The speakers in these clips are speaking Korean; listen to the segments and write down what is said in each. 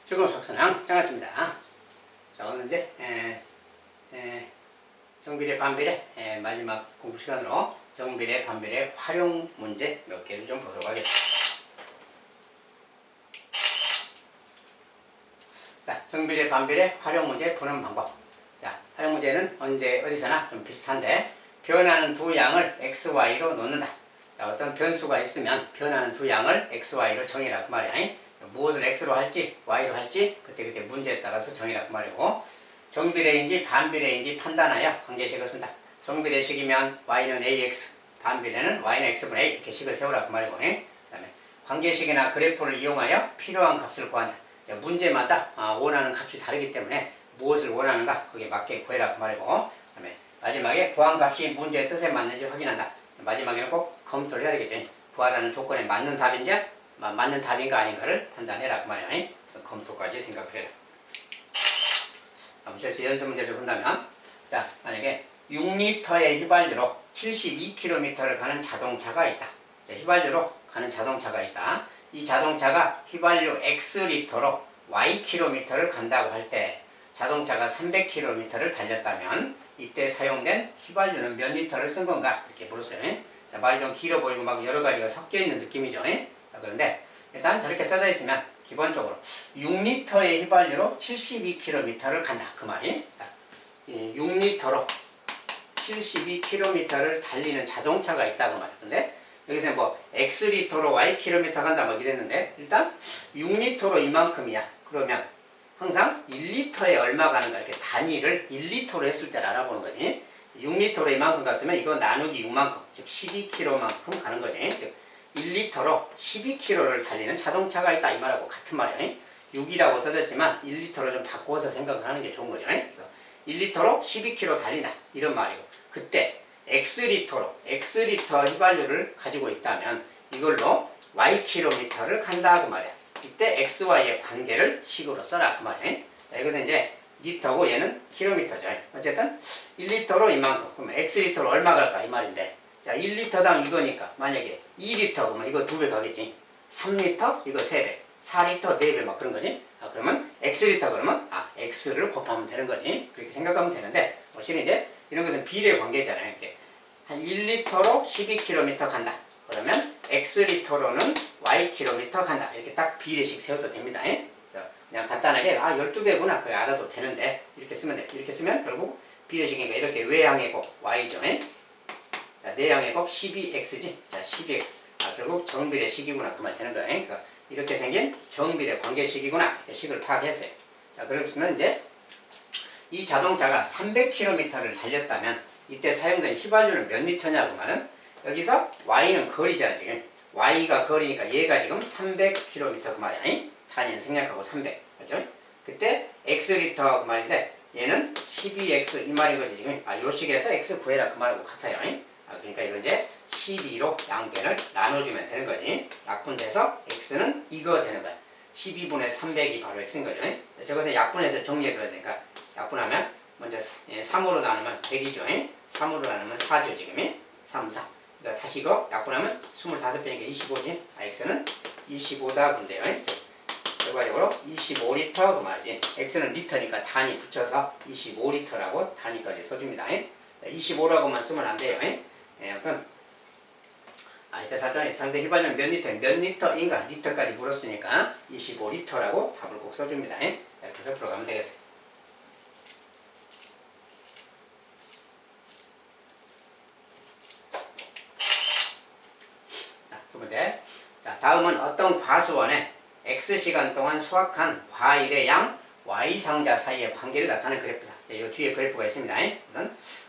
즐거운 수학선행 장학주입니다. 자, 오늘 이제 정비례 반비례 마지막 공부 시간으로 정비례 반비례 활용 문제 몇 개를 좀 보도록 하겠습니다. 자, 정비례 반비례 활용 문제 푸는 방법. 자, 활용 문제는 언제 어디서나 좀 비슷한데 변하는 두 양을 x, y로 놓는다. 자, 어떤 변수가 있으면 변하는 두 양을 x, y로 정의라 그 말이야. 무엇을 x로 할지 y로 할지 그때 문제에 따라서 정의라 그 말이고, 정비례인지 반비례인지 판단하여 관계식을 쓴다. 정비례식이면 y는 ax, 반비례는 y는 x분의 a 이렇게 식을 세우라 그 말이고, 그 다음에 관계식이나 그래프를 이용하여 필요한 값을 구한다. 문제마다 원하는 값이 다르기 때문에 무엇을 원하는가 거기에 맞게 구해라 그 말이고, 그 다음에 마지막에 구한 값이 문제의 뜻에 맞는지 확인한다. 마지막에는 꼭 검토를 해야 되겠지. 구하라는 조건에 맞는 답인지 맞는 답인가 아닌가를 판단해라 그 말이야. 검토까지 생각을 해라. 실제 연습 문제를 본다면, 자, 만약에 6리터의 휘발유로 72km를 가는 자동차가 있다. 자, 휘발유로 가는 자동차가 있다. 이 자동차가 휘발유 X리터로 Ykm를 간다고 할 때 자동차가 300km를 달렸다면 이때 사용된 휘발유는 몇 리터를 쓴 건가? 이렇게 물었어요. 자, 말이 좀 길어 보이고 막 여러 가지가 섞여 있는 느낌이죠. 자, 그런데 일단 저렇게 써져 있으면 기본적으로 6리터의 휘발유로 72km를 간다. 그 말이. 6리터로 72km를 달리는 자동차가 있다고 말이야. 근데 여기서 뭐 X리터로 Ykm 간다 막 이랬는데 일단 6리터로 이만큼이야. 그러면 항상 1리터에 얼마 가는가 이렇게 단위를 1리터로 했을 때 알아보는 거지. 6리터로 이만큼 갔으면 이거 나누기 6만큼, 즉 12km만큼 가는 거지. 즉 1리터로 12km를 달리는 자동차가 있다 이 말하고 같은 말이야. 6이라고 써졌지만 1리터로 좀 바꿔서 생각을 하는 게 좋은 거죠. 그래서 1리터로 12km 달린다 이런 말이고, 그때 X리터 휘발유를 가지고 있다면 이걸로 Ykm를 간다 그 말이야. 이때 X, Y의 관계를 식으로 써라 그 말이야. 자, 이것은 이제 리터고 얘는 킬로미터죠. 어쨌든 1리터로 이만큼, 그러면 X리터로 얼마 갈까 이 말인데, 자, 1리터당 이거니까 만약에 2리터 그러면 이거 2배 가겠지. 3리터 이거 3배, 4리터 4배 막 그런 거지. 그러면 X리터 그러면 X를 곱하면 되는 거지. 그렇게 생각하면 되는데, 실은 이제 이런 것은 비례 관계잖아요. 이렇게 한 1리터로 12km 간다. 그러면 X리터로는 Ykm 간다. 이렇게 딱 비례식 세워도 됩니다. 그냥 간단하게 12배구나 그걸 알아도 되는데 이렇게 쓰면 돼. 이렇게 쓰면 결국 비례식이니까 이렇게 외항의 곱 Y죠. 자, 내항의 곱 12X지. 자, 12X. 결국 정비례식이구나 그 말 되는 거예요. 그래서 이렇게 생긴 정비례 관계식이구나 이렇게 식을 파악했어요. 자, 그러면 이제 이 자동차가 300km를 달렸다면 이때 사용된 휘발유는 몇 리터냐고 말은, 여기서 Y는 거리잖아 지금. Y가 거리니까 얘가 지금 300km 그 말이야. 단위는 생략하고 300. 그렇죠? 그때 X리터 그 말인데 얘는 12X 이 말인 거지 지금. 요 식에서 X 구해라 그 말하고 같아요. 그러니까 이거 이제 12로 양변을 나눠주면 되는 거지. 약분돼서 X는 이거 되는 거야. 12분의 300이 바로 X인 거죠. 저것을 약분해서 정리해둬야 되니까 약분하면 먼저 3으로 나누면 100이죠. 3으로 나누면 4죠 지금. 3, 4. 그러니까 다시 이거 약분하면 25배니까 25지. X는 25다 근데요. 결과적으로 25리터 그 말이지. X는 리터니까 단위 붙여서 25리터라고 단위까지 써줍니다. 25라고만 쓰면 안 돼요. 아무튼 이때 답변이 상대 휘발유는 몇 리터인가 리터까지 물었으니까 25리터라고 답을 꼭 써줍니다. 그래서 풀어가면 되겠습니다. 두 번째. 자, 다음은 어떤 과수원에 X시간 동안 수확한 과일의 양 Y상자 사이의 관계를 나타내는 그래프다. 이 뒤에 그래프가 있습니다.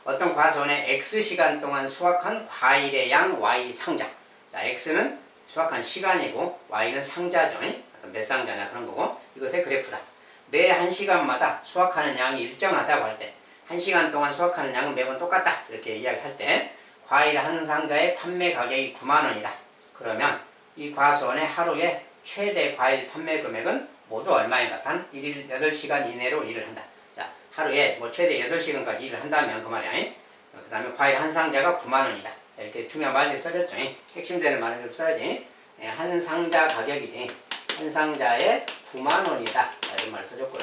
어떤 과수원에 X시간 동안 수확한 과일의 양 Y상자. 자, X는 수확한 시간이고 Y는 상자죠. 어떤 몇 상자냐 그런 거고, 이것의 그래프다. 매 1시간마다 수확하는 양이 일정하다고 할 때, 1시간 동안 수확하는 양은 매번 똑같다 이렇게 이야기할 때 과일 한 상자의 판매 가격이 9만원이다. 그러면 이 과수원의 하루에 최대 과일 판매 금액은 모두 얼마인가? 단 1일 8시간 이내로 일을 한다. 자, 하루에 뭐 최대 8시간까지 일을 한다면 그 말이야. 그 다음에 과일 한 상자가 9만원이다. 이렇게 중요한 말들이 써졌죠. 핵심되는 말을 좀 써야지. 한 상자 가격이지. 한 상자에 9만 원이다. 이런 말 써줬고,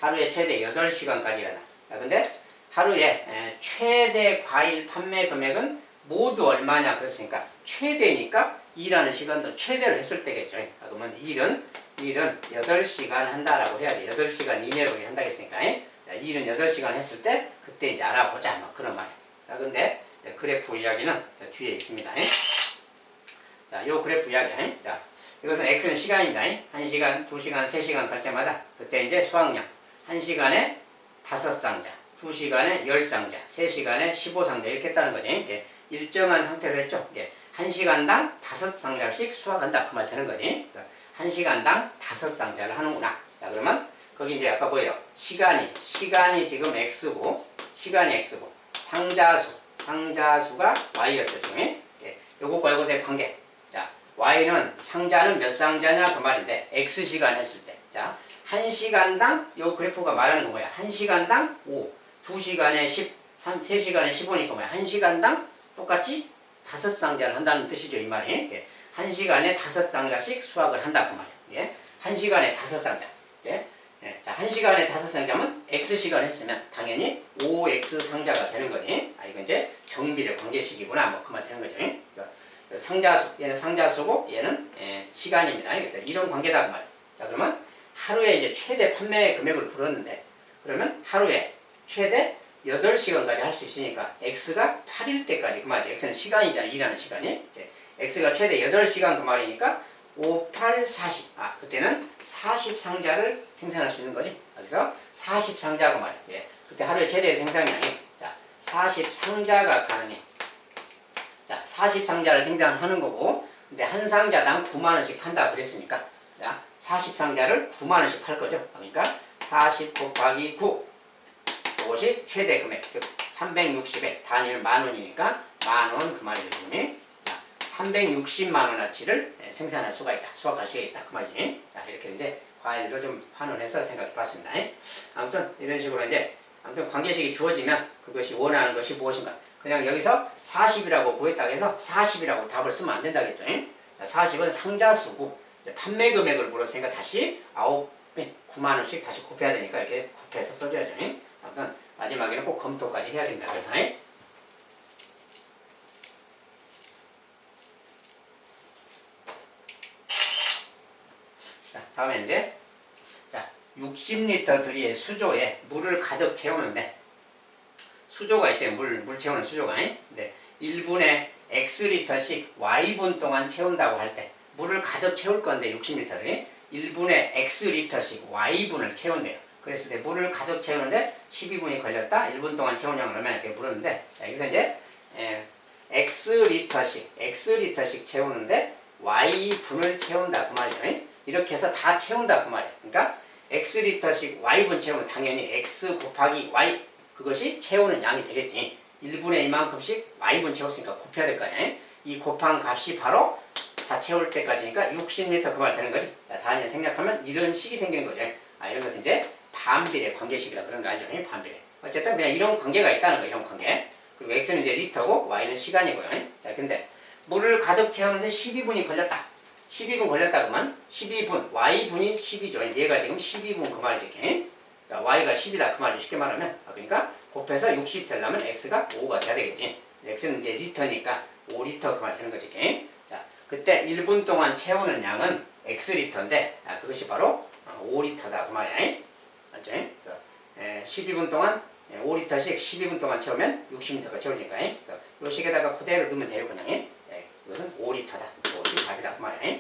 하루에 최대 8시간까지 일한다. 근데 하루에 최대 과일 판매 금액은 모두 얼마냐 그랬으니까 최대니까 일하는 시간도 최대로 했을 때겠죠. 그러면 일은 8시간 한다라고 해야지. 8시간 이내로 한다 했으니까. 일은 8시간 했을 때 그때 이제 알아보자. 뭐 그런 말이야. 근데 그래프 이야기는 뒤에 있습니다. 자, 요 그래프 이야기. 자, 이것은 x는 시간입니다. 1시간, 2시간, 3시간 갈 때마다 그때 이제 수확량 1시간에 5상자, 2시간에 10상자, 3시간에 15상자 이렇게 했다는 거지. 일정한 상태로 했죠. 1시간당 5상자씩 수확한다. 그 말 되는 거지. 그래서 1시간당 5상자를 하는구나. 자, 그러면 거기 이제 아까 보여요. 시간이 지금 x고, 상자수가 y였죠. 지금. 요것과 요것의 관계. 자, y는 상자는 몇 상자냐 그 말인데 x시간 했을 때. 자, 1시간당 요 그래프가 말하는 건 뭐야? 1시간당 5, 2시간에 10, 3시간에 15니까 뭐야? 1시간당 똑같이 5상자를 한다는 뜻이죠. 이 말이. 1시간에 5상자씩 수확을 한다 그 말이야. 1시간에 5상자. 자, 1시간에 5상자면 x시간 했으면 당연히 5x 상자가 되는 거지. 이건 이제 정비례 관계식이구나. 뭐 그 말 되는 거죠. 상자수, 얘는 상자수고 얘는 시간입니다. 그래서 이런 관계다 그 말이야. 자, 그러면 하루에 이제 최대 판매 금액을 불었는데 그러면 하루에 최대 8시간까지 할 수 있으니까 x가 8일 때까지 그 말이지. x는 시간이잖아. 일하는 시간이. x가 최대 8시간 그 말이니까 5, 8, 40. 그때는 40상자를 생산할 수 있는 거지. 그래서 40상자 그 말이야. 그때 하루에 최대 생산량이 자, 40상자가 가능해. 자, 40상자를 생산하는 거고 근데 한 상자당 9만 원씩 판다 그랬으니까 자, 40상자를 9만 원씩 팔 거죠. 그러니까 40 곱하기 9 이것이 최대 금액, 즉 360에 단위는 만 원이니까 만 원 그 말이죠. 지금. 자, 360만 원어치를 생산할 수가 있다. 수확할 수가 있다. 그 말이지. 자, 이렇게 이제 과일로 좀 환원해서 생각해 봤습니다. 아무튼 이런 식으로 이제 아무튼 관계식이 주어지면 그것이 원하는 것이 무엇인가. 그냥 여기서 40이라고 구했다고 해서 40이라고 답을 쓰면 안 된다겠죠. 자, 40은 상자수고 판매 금액을 물었으니까 다시 9만 원씩 다시 곱해야 되니까 이렇게 곱해서 써줘야죠. 아무튼 마지막에는 꼭 검토까지 해야 된다. 그래서 자, 다음에 이제 자, 60리터 들이의 수조에 물을 가득 채우는데 수조가 있대요. 물 채우는 수조가. 근데 1분에 X리터씩 Y분 동안 채운다고 할 때 물을 가득 채울 건데 60리터를 1분에 X리터씩 Y분을 채운대요. 그랬을 때 물을 가득 채우는데 12분이 걸렸다. 1분 동안 채우냐면 얼마나 이렇게 물었는데 자, 여기서 이제 X리터씩 채우는데 Y분을 채운다 그 말이죠. 이렇게 해서 다 채운다 그 말이에요. 그러니까 X리터씩 Y분 채우면 당연히 X 곱하기 Y 그것이 채우는 양이 되겠지. 1분에 이만큼씩 Y분 채웠으니까 곱해야 될 거 아니야. 이 곱한 값이 바로 다 채울 때까지니까 60리터 그 말 되는 거지. 자, 단위를 생략하면 이런 식이 생기는 거죠. 이런 것은 이제 반비례 관계식이라 그런 거 알죠? 반비례. 어쨌든 그냥 이런 관계가 있다는 거예요. 이런 관계. 그리고 x는 이제 리터고 y는 시간이고요. 자, 근데 물을 가득 채우는데 12분이 걸렸다. 12분 걸렸다 그러면 12분, y분이 10이죠. 얘가 지금 12분 그 말이지. y가 10이다 그 말이죠. 쉽게 말하면. 그러니까 곱해서 60 되려면 x가 5가 돼야 되겠지. x는 이제 리터니까 5리터 그 말 되는 거지. 자, 그때 1분 동안 채우는 양은 x리터인데 그것이 바로 5리터다 그 말이야. 맞죠? 그래서 12분 동안 5리터씩 12분 동안 채우면 60리터가 채워지니까 그래서 이 식에다가 그대로 넣으면 돼요. 그냥 이것은 5리터다. 5이 답이다 그 말이야.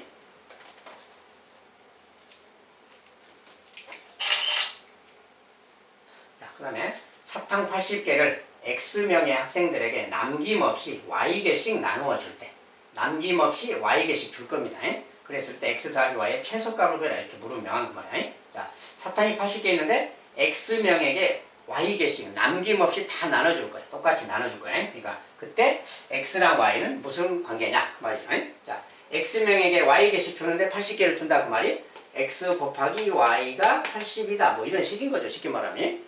자, 그 다음에 사탕 80개를 X명의 학생들에게 남김없이 Y개씩 나누어 줄 때 남김없이 Y개씩 줄 겁니다. 그랬을 때 X 더하기 Y의 최소값을 구해라 이렇게 물으면 그 말이야. 자, 사탕이 80개 있는데 X명에게 Y개씩 남김없이 다 나눠줄 거야. 똑같이 나눠줄 거야. 그러니까 그때 X랑 Y는 무슨 관계냐 그 말이죠. 자, X명에게 Y개씩 주는데 80개를 준다 그 말이 X 곱하기 Y가 80이다 뭐 이런 식인 거죠. 쉽게 말하면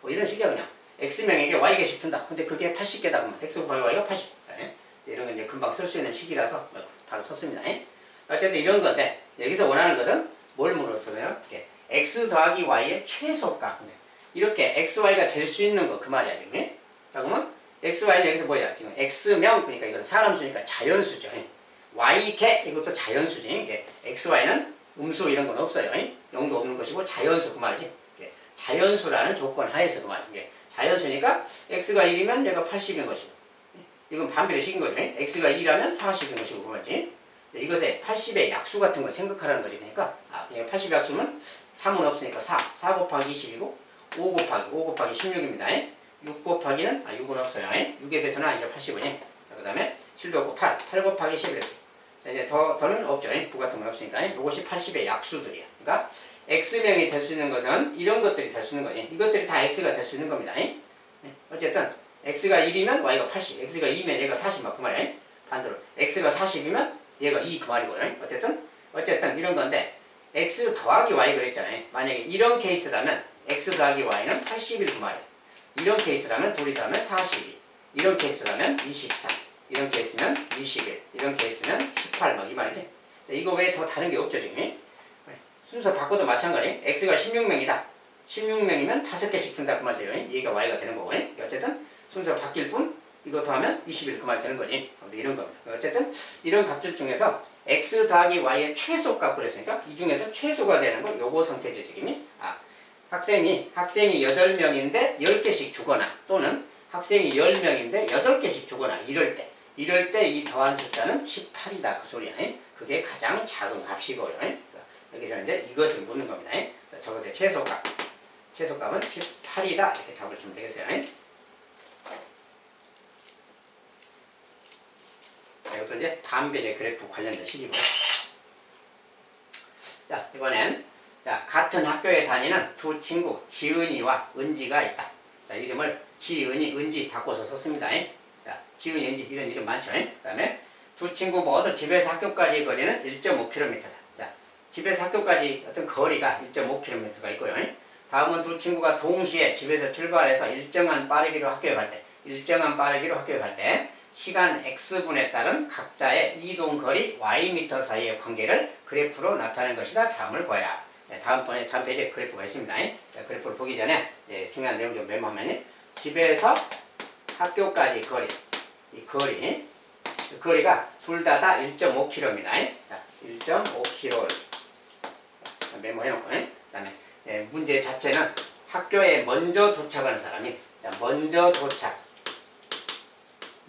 뭐 이런 식이야. 그냥 X명에게 Y개씩 준다. 근데 그게 80개다 그러면 X 곱하기 Y가 80. 이런 건 이제 금방 쓸 수 있는 식이라서 바로 썼습니다. 어쨌든 이런 건데 여기서 원하는 것은 뭘 물었어요? x 더하기 y의 최소값. 이렇게 x, y가 될 수 있는 거 그 말이야 지금. 자 그러면 x, y는 여기서 뭐야? 지금 x명 그러니까 이건 사람 수니까 자연수죠. y 개 이것도 자연수지. 이게 x, y는 음수 이런 건 없어요. 0도 없는 것이고 자연수 그 말이지. 자연수라는 조건 하에서 그 말이야. 자연수니까 x가 1이면 얘가 80인 것이고 이건 반비례식인 거죠. x가 2라면 40인 것이고 그 말이지. 이것에 80의 약수 같은 걸 생각하라는 거지. 그러니까 80의 약수는 3은 없으니까 4 곱하기 20이고 5 곱하기 16입니다. 6 곱하기는 6은 없어요. 6에 비해서는 아니죠. 80이니. 그 다음에 7도 없고 8 곱하기 11. 자, 이제 더는 없죠. 부 같은 건 없으니까. 이것이 80의 약수들이야. 그러니까 x명이 될 수 있는 것은 이런 것들이 될 수 있는 거지. 이것들이 다 x가 될 수 있는 겁니다. 어쨌든 x가 1이면 y가 80, x가 2면 얘가 40 막 그 말이야. 반대로 x가 40이면 얘가 2 그 말이고요. 어쨌든 이런 건데 x 더하기 y 그랬잖아요. 만약에 이런 케이스라면 x 더하기 y는 81 그 말이에요. 이런 케이스라면 둘이 더하면 42, 이런 케이스라면 24, 이런 케이스면 21, 이런 케이스면 18 막 이 말이지. 이거 외에 더 다른 게 없죠 지금. 순서 바꿔도 마찬가지. x가 16명이다. 16명이면 5개씩 준다 그 말이에요. 얘가 y가 되는 거고. 어쨌든 순서 바뀔 뿐 이거 더하면 21 그 말 되는 거지. 아무튼 이런 겁니다. 어쨌든 이런 값들 중에서 x 더하기 y의 최소값 그랬으니까 이 중에서 최소가 되는 거 요거 선택제 지금이 학생이 8명인데 10개씩 주거나 또는 학생이 10명인데 8개씩 주거나 이럴 때 이 더한 숫자는 18이다 그 소리야. 그게 가장 작은 값이고요. 여기서 이제 이것을 묻는 겁니다. 저것의 최소값은 18이다 이렇게 답을 주면 되겠어요. 이것도 이제 반비례 그래프 관련된 식이고요. 자, 이번엔 같은 학교에 다니는 두 친구 지은이와 은지가 있다. 자, 이름을 지은이, 은지 바꿔서 썼습니다. 자, 지은이, 은지 이런 이름 많죠. 그 다음에 두 친구 모두 집에서 학교까지 거리는 1.5km다. 자, 집에서 학교까지 어떤 거리가 1.5km가 있고요. 다음은 두 친구가 동시에 집에서 출발해서 일정한 빠르기로 학교에 갈 때 시간 x분에 따른 각자의 이동 거리 ym 사이의 관계를 그래프로 나타낸 것이다. 다음을 보아라. 다음 페이지에 그래프가 있습니다. 자, 그래프를 보기 전에 중요한 내용 좀 메모하면 집에서 학교까지 거리, 이 거리가 둘 다 1.5km입니다. 자, 1.5km 메모해놓고 그 다음에 문제 자체는 학교에 먼저 도착하는 사람이 먼저 도착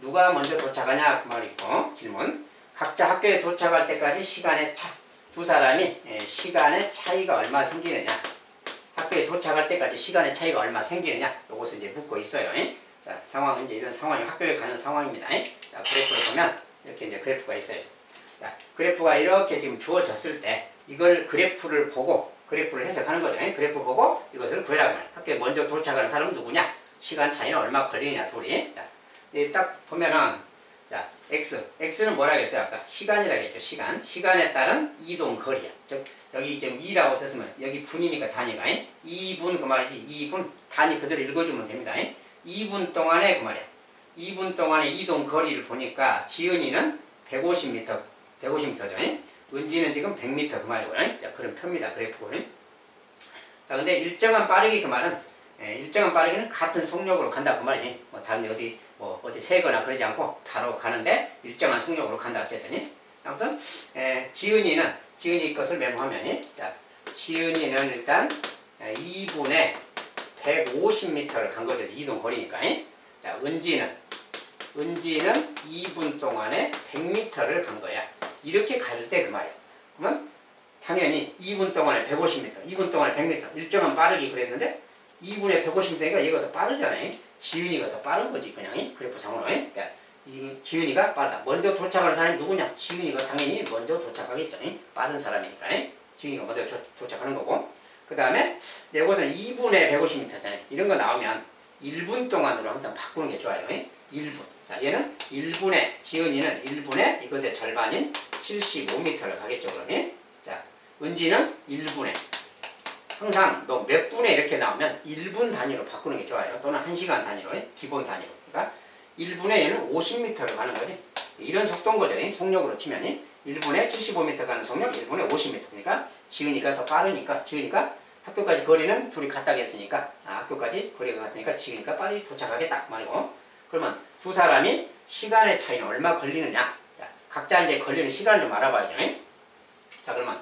누가 먼저 도착하냐 그 말이고 질문 각자 학교에 도착할 때까지 시간의 차 두 사람이 시간의 차이가 얼마 생기느냐 학교에 도착할 때까지 시간의 차이가 얼마 생기느냐 요것을 이제 묻고 있어요. 자, 상황은 이제 이런 상황이 학교에 가는 상황입니다. 자, 그래프를 보면 이렇게 이제 그래프가 있어요. 자, 그래프가 이렇게 지금 주어졌을 때 이걸 그래프를 보고 그래프를 해석하는 거죠. 그래프 보고 이것을 구해라고 말해요. 학교에 먼저 도착하는 사람은 누구냐 시간 차이는 얼마 걸리느냐 둘이. 자, 딱 보면은 자 x는 뭐라고 했어요? 아까 시간이라고 했죠. 시간에 따른 이동 거리야. 즉 여기 지금 2라고 썼으면 여기 분이니까 단위가 2분 그 말이지. 2분 단위 그대로 읽어주면 됩니다. 2분 동안에 그 말이야. 2분 동안의 이동 거리를 보니까 지은이는 150m죠. 은지는 지금 100m 그 말이고요. 자, 그런 표입니다. 그래프는. 자, 근데 일정한 빠르기 그 말은 일정한 빠르기는 같은 속력으로 간다 그 말이지. 다른 데 어디 세거나 그러지 않고 바로 가는데 일정한 속력으로 간다 어쨌든. 아무튼 지은이 것을 메모하면 자, 지은이는 일단 2분에 150m를 간 거죠. 이동 거리니까. 자, 은지는 2분 동안에 100m를 간 거야. 이렇게 갈 때 그 말이야. 그러면 당연히 2분 동안에 150m, 2분 동안에 100m 일정한 빠르기 그랬는데 2분에 150m니까 얘가 더 빠르잖아요. 지은이가 더 빠른 거지 그냥 그래프 상으로. 그러니까 지은이가 빠르다. 먼저 도착하는 사람이 누구냐? 지은이가 당연히 먼저 도착하겠죠. 빠른 사람이니까 지은이가 먼저 도착하는 거고. 그 다음에 이것은 2분에 150m잖아요. 이런 거 나오면 1분 동안으로 항상 바꾸는 게 좋아요. 1분. 자, 얘는 1분에 지은이는 1분에 이것의 절반인 75m를 가겠죠. 그러면 자, 은지는 1분에 항상 너 몇 분에 이렇게 나오면 1분 단위로 바꾸는 게 좋아요. 또는 1시간 단위로, 기본 단위로. 그러니까 1분에 얘는 50m를 가는 거지. 이런 속도인 거죠. 속력으로 치면 1분에 75m 가는 속력 1분에 50m. 그러니까 지은이가 더 빠르니까 지은이가 학교까지 거리는 둘이 같다고 했으니까 학교까지 거리가 같으니까 지은이가 빨리 도착하겠다 그 말이고. 그러면 두 사람이 시간의 차이는 얼마 걸리느냐. 자, 각자 이제 걸리는 시간을 좀 알아봐야죠. 자, 그러면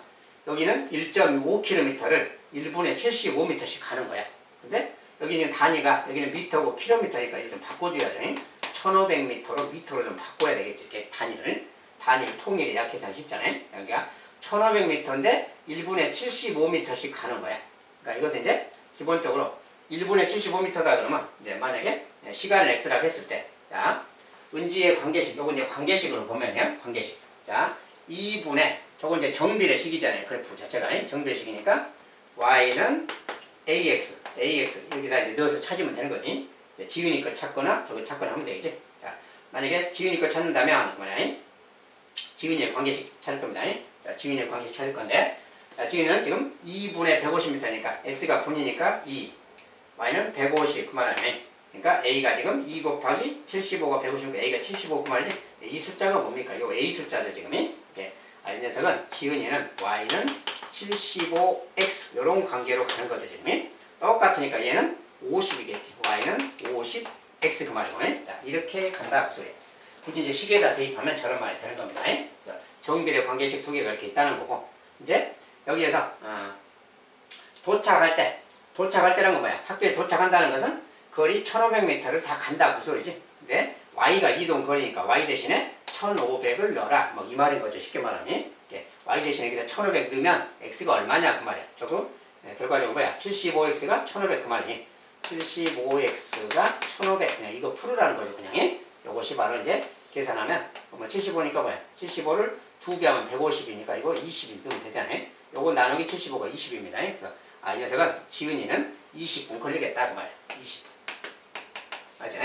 여기는 1.5km를 1분에 75m씩 가는 거야. 근데 여기는 단위가 여기는 미터고 킬로미터니까 이걸 좀 바꿔줘야죠. 1500m로 미터로 좀 바꿔야 되겠지. 이렇게 단위를 통일이 약해서는 쉽잖아요. 여기가 1500m인데 1분에 75m씩 가는 거야. 그러니까 이것은 이제 기본적으로 1분에 75m다 그러면 이제 만약에 시간을 x라고 했을 때, 자, 은지의 관계식, 요거 이제 관계식으로 보면요. 관계식. 자, 2분의, 저건 이제 정비례식이잖아요. 그래프 자체가. 정비례식이니까 y는 ax, 여기다 이제 넣어서 찾으면 되는 거지. 지은이 거 찾거나 저거 찾거나 하면 되겠지. 자, 만약에 지은이 거 찾는다면, 뭐냐? 지은이의 관계식 찾을 겁니다. 자, 지은이의 관계식 찾을 건데, 자, 지은이는 지금 2분의 150m니까, x가 분이니까 2, y는 150, 그 말이네. 그러니까 a가 지금 2 곱하기 75가 150이니까 a가 75 그 말이지. 이 숫자가 뭡니까? 요 a 숫자죠, 지금. 이렇게. 이 녀석은, 지은이는 y는 75x, 요런 관계로 가는 거죠, 지금. 똑같으니까 얘는 50이겠지. y는 50x 그 말이고. 자, 이렇게 간다, 그 소리. 굳이 이제 시계에다 대입하면 저런 말이 되는 겁니다. 그래서 정비례 관계식 두 개가 이렇게 있다는 거고. 이제 여기에서 도착할 때라는 건 뭐야? 학교에 도착한다는 것은 거리 1500m를 다 간다, 그 소리지. 근데 y가 이동 거리니까 y 대신에 1500을 넣어라. 뭐 이 말인 거죠, 쉽게 말하면. y 대신에 여기다 1500 넣으면 x가 얼마냐, 그 말이야. 저거 결과적으로 뭐야? 75x가 1500 그 말이지. 75x가 1500. 그냥 이거 풀으라는 거죠, 그냥. 요것이 바로 이제 계산하면, 뭐 75니까 뭐야? 75를 2배 하면 150이니까 이거 20이 넣으면 되잖아요. 요거 나누기 75가 20입니다. 그래서, 이 녀석은, 지은이는 20분 걸리겠다, 그 말이야. 20분. 맞죠?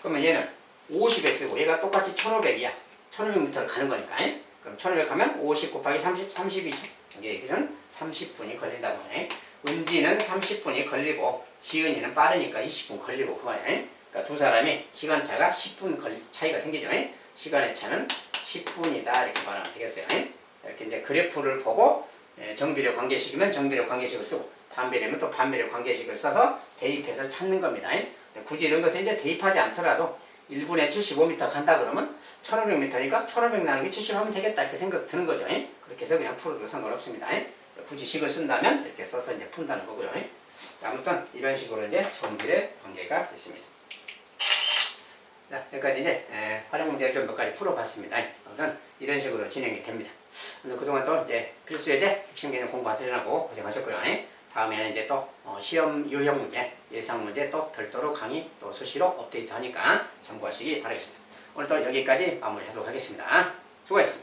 그러면 얘는 50x고, 얘가 똑같이 1500이야. 1500m를 가는 거니까. 그럼 1500 하면 50 곱하기 30, 30이죠. 여기서는 30분이 걸린다고 하네. 은지는 30분이 걸리고, 지은이는 빠르니까 20분 걸리고, 그 말이야. 그러니까 두 사람이 시간차가 10분 차이가 생기죠. 시간의 차는 10분이다. 이렇게 말하면 되겠어요. 이렇게 이제 그래프를 보고 정비례 관계식이면 정비례 관계식을 쓰고 반비례면 또 반비례 관계식을 써서 대입해서 찾는 겁니다. 굳이 이런 것을 이제 대입하지 않더라도 1분에 75m 간다 그러면 1500m니까 1500 나누기 70 하면 되겠다. 이렇게 생각 드는 거죠. 그렇게 해서 그냥 풀어도 상관없습니다. 굳이 식을 쓴다면 이렇게 써서 이제 푼다는 거고요. 아무튼 이런 식으로 이제 정비례 관계가 있습니다. 자, 여기까지 이제 활용 문제를 좀 몇 가지 풀어봤습니다. 아무튼 이런 식으로 진행이 됩니다. 그동안 또 이제 필수 예제, 핵심 개념 공부하시느라고 고생하셨고요. 다음에는 이제 또 시험 유형 문제, 예상 문제 또 별도로 강의 또 수시로 업데이트하니까 참고하시기 바라겠습니다. 오늘 또 여기까지 마무리하도록 하겠습니다. 수고했습니다.